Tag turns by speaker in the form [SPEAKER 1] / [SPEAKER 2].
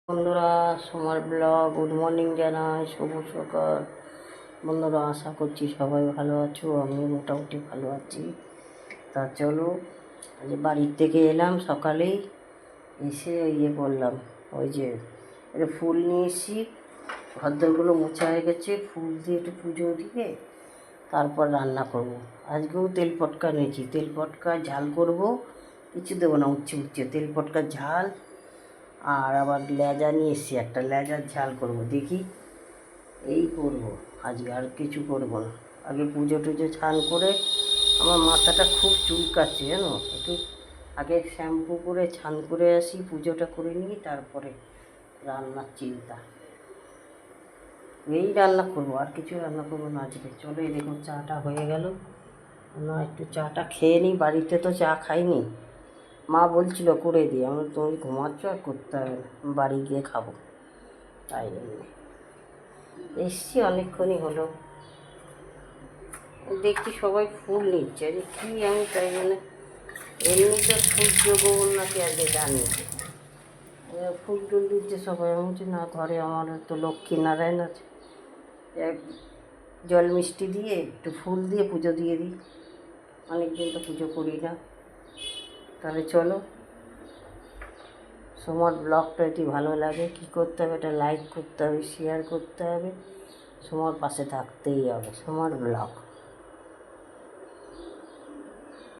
[SPEAKER 1] বন্ধুরা, সোমার blog good morning জানাই, শুভ সকাল। বন্ধুরা, আশা করছি সবাই ভালো আছো, আমিও মোটামুটি ভালো আছি। তা চলো, আজ বাড়ির থেকে এলাম সকালেই, এসে করলাম, ওই যে একটা ফুল নিয়ে এসেছি, ঘরদোরগুলো মোছা হয়ে গেছে, ফুল দিয়ে একটু পুজো দিয়ে তারপর রান্না করব। আজকেও তেল পটকা নিয়েছি, তেল পটকা ঝাল করব, কিছু দেবো না, উচ্ছে তেল পটকা ঝাল। আর আবার লেজা নিয়ে এসছি, একটা লেজার ঝাল করব, দেখি এই করব আজকে, আর কিছু করব না। আগে পুজো টুজো স্নান করে, আমার মাথাটা খুব চুলকাচ্ছে জানো, একটু আগে শ্যাম্পু করে স্নান করে আসি, পুজোটা করে নিই, তারপরে রান্নার চিন্তা। এই রান্না করবো, আর কিছু রান্না করবো না আজকে। চলো, এই দেখুন চাটা হয়ে গেল, না একটু চাটা খেয়ে নিই, বাড়িতে তো চা খাইনি। মা বলছিল করে দিই, আমি তুমি ঘুমাচ্ছ আর করতে হবে না, বাড়ি গিয়ে খাবো, তাই জন্য এসছি। অনেকক্ষণই হলো, দেখছি সবাই ফুল নিচ্ছে, যে কী আমি তাই জন্য, এমনি তো সূর্য গোবর নাকি আগে জানি, ফুল টুল দিচ্ছে সবাই। আমি বলছি না, ঘরে আমার তো লক্ষ্মীনারায়ণ আছে, এক জল মিষ্টি দিয়ে একটু ফুল দিয়ে পুজো দিয়ে দিই, অনেকদিন তো পুজো করি না। তাহলে চলো, সোমার ব্লগটা যদি ভালো লাগে কী করতে হবে, এটা লাইক করতে হবে, শেয়ার করতে হবে, সোমার পাশে থাকতেই হবে। সোমার ব্লগ।